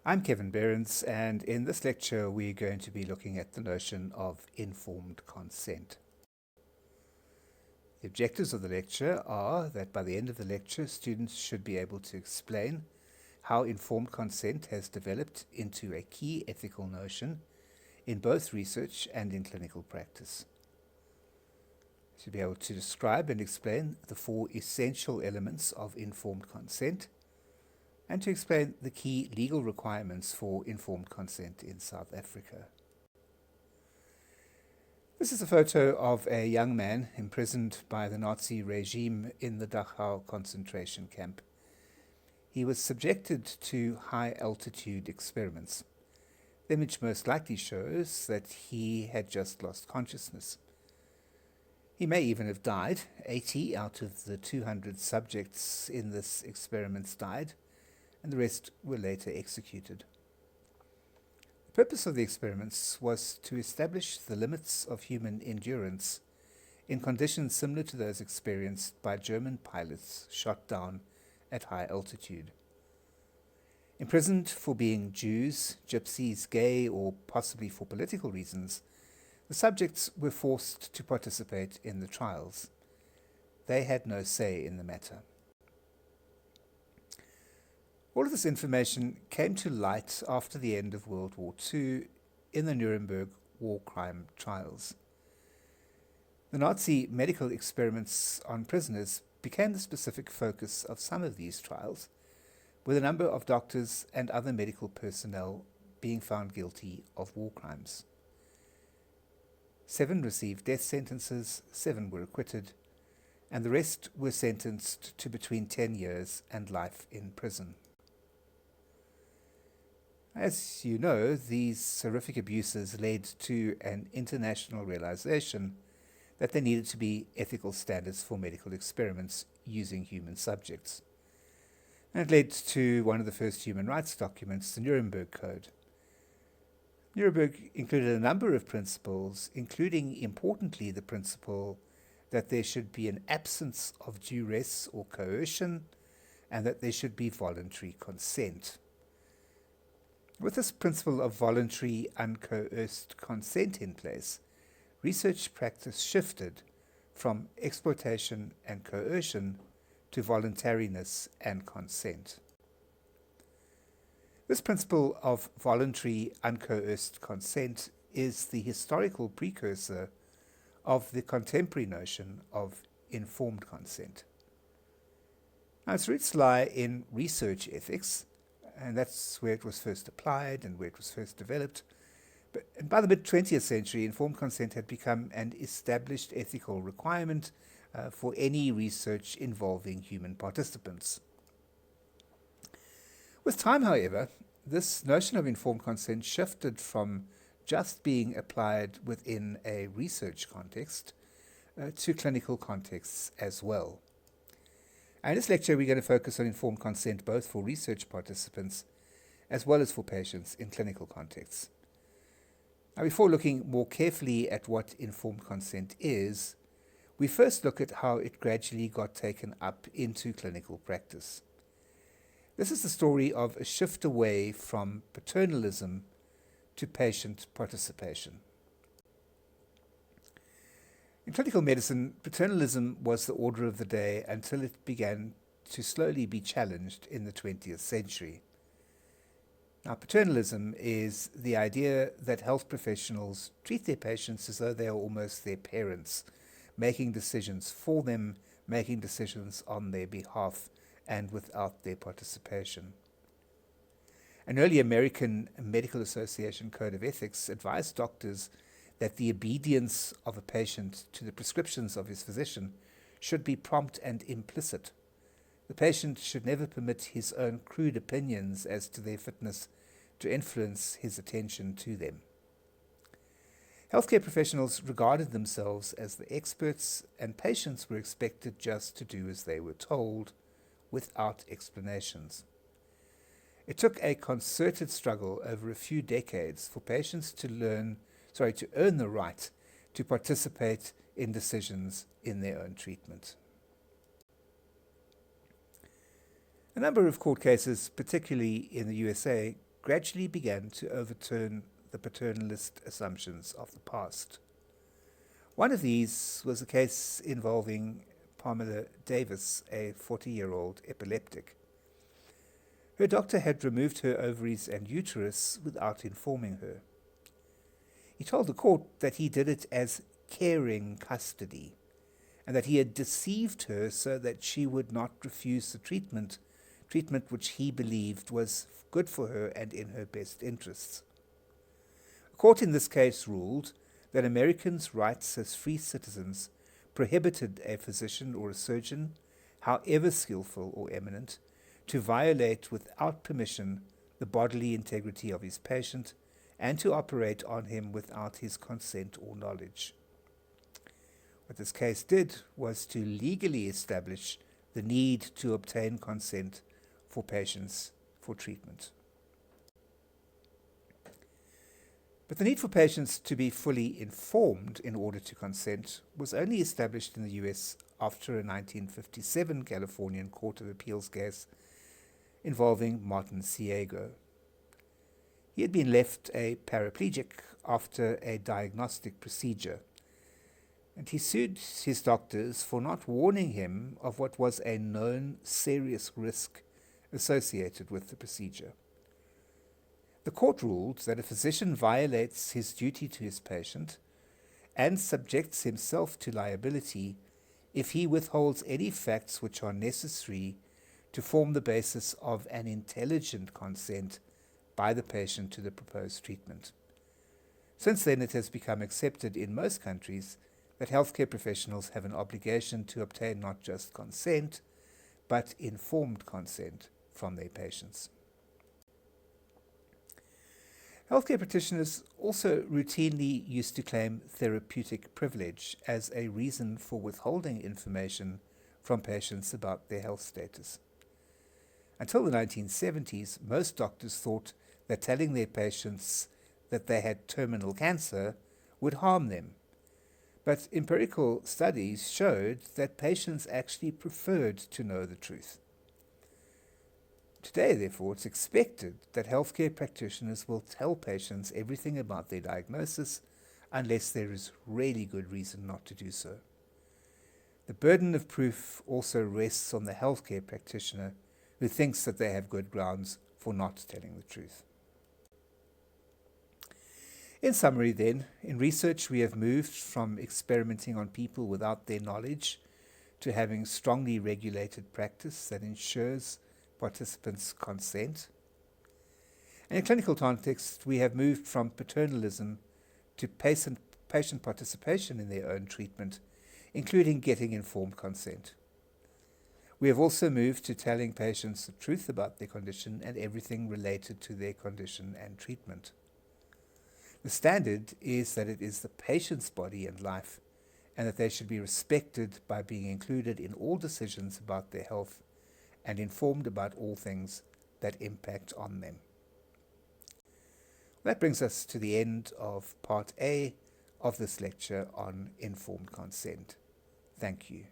I'm Kevin Behrens, and in this lecture we're going to be looking at the notion of informed consent. The objectives of the lecture are that by the end of the lecture, students should be able to explain how informed consent has developed into a key ethical notion in both research and in clinical practice. Should be able to describe and explain the four essential elements of informed consent, and to explain the key legal requirements for informed consent in South Africa. This is a photo of a young man imprisoned by the Nazi regime in the Dachau concentration camp. He was subjected to high-altitude experiments. The image most likely shows that he had just lost consciousness. He may even have died. 80 out of the 200 subjects in this experiment died, and the rest were later executed. The purpose of the experiments was to establish the limits of human endurance in conditions similar to those experienced by German pilots shot down at high altitude. Imprisoned for being Jews, gypsies, gay, or possibly for political reasons, the subjects were forced to participate in the trials. They had no say in the matter. All of this information came to light after the end of World War II in the Nuremberg war crime trials. The Nazi medical experiments on prisoners became the specific focus of some of these trials, with a number of doctors and other medical personnel being found guilty of war crimes. 7 received death sentences, 7 were acquitted, and the rest were sentenced to between 10 years and life in prison. As you know, these horrific abuses led to an international realization that there needed to be ethical standards for medical experiments using human subjects. And it led to one of the first human rights documents, the Nuremberg Code. Nuremberg included a number of principles, including, importantly, the principle that there should be an absence of duress or coercion, and that there should be voluntary consent. With this principle of voluntary, uncoerced consent in place, research practice shifted from exploitation and coercion to voluntariness and consent. This principle of voluntary, uncoerced consent is the historical precursor of the contemporary notion of informed consent. Now, its roots lie in research ethics, and that's where it was first applied and where it was first developed. But by the mid-20th century, informed consent had become an established ethical requirement for any research involving human participants. With time, however, this notion of informed consent shifted from just being applied within a research context to clinical contexts as well. In this lecture, we're going to focus on informed consent both for research participants as well as for patients in clinical contexts. Now, before looking more carefully at what informed consent is, we first look at how it gradually got taken up into clinical practice. This is the story of a shift away from paternalism to patient participation. In clinical medicine, paternalism was the order of the day until it began to slowly be challenged in the 20th century. Now, paternalism is the idea that health professionals treat their patients as though they are almost their parents, making decisions for them, making decisions on their behalf, and without their participation. An early American Medical Association Code of Ethics advised doctors that the obedience of a patient to the prescriptions of his physician should be prompt and implicit. The patient should never permit his own crude opinions as to their fitness to influence his attention to them. Healthcare professionals regarded themselves as the experts, and patients were expected just to do as they were told, without explanations. It took a concerted struggle over a few decades for patients to earn the right to participate in decisions in their own treatment. A number of court cases, particularly in the USA, gradually began to overturn the paternalist assumptions of the past. One of these was a case involving Pamela Davis, a 40-year-old epileptic. Her doctor had removed her ovaries and uterus without informing her. He told the court that he did it as caring custody, and that he had deceived her so that she would not refuse the treatment which he believed was good for her and in her best interests. The court in this case ruled that Americans' rights as free citizens prohibited a physician or a surgeon, however skillful or eminent, to violate without permission the bodily integrity of his patient and to operate on him without his consent or knowledge. What this case did was to legally establish the need to obtain consent for patients for treatment. But the need for patients to be fully informed in order to consent was only established in the US after a 1957 Californian Court of Appeals case involving Martin Ciego. He had been left a paraplegic after a diagnostic procedure, and he sued his doctors for not warning him of what was a known serious risk associated with the procedure. The court ruled that a physician violates his duty to his patient and subjects himself to liability if he withholds any facts which are necessary to form the basis of an intelligent consent by the patient to the proposed treatment. Since then, it has become accepted in most countries that healthcare professionals have an obligation to obtain not just consent, but informed consent from their patients. Healthcare practitioners also routinely used to claim therapeutic privilege as a reason for withholding information from patients about their health status. Until the 1970s, most doctors thought that telling their patients that they had terminal cancer would harm them. But empirical studies showed that patients actually preferred to know the truth. Today, therefore, it's expected that healthcare practitioners will tell patients everything about their diagnosis unless there is really good reason not to do so. The burden of proof also rests on the healthcare practitioner who thinks that they have good grounds for not telling the truth. In summary, then, in research we have moved from experimenting on people without their knowledge to having strongly regulated practice that ensures participants' consent. And in clinical context, we have moved from paternalism to patient participation in their own treatment, including getting informed consent. We have also moved to telling patients the truth about their condition and everything related to their condition and treatment. The standard is that it is the patient's body and life, and that they should be respected by being included in all decisions about their health and informed about all things that impact on them. That brings us to the end of Part A of this lecture on informed consent. Thank you.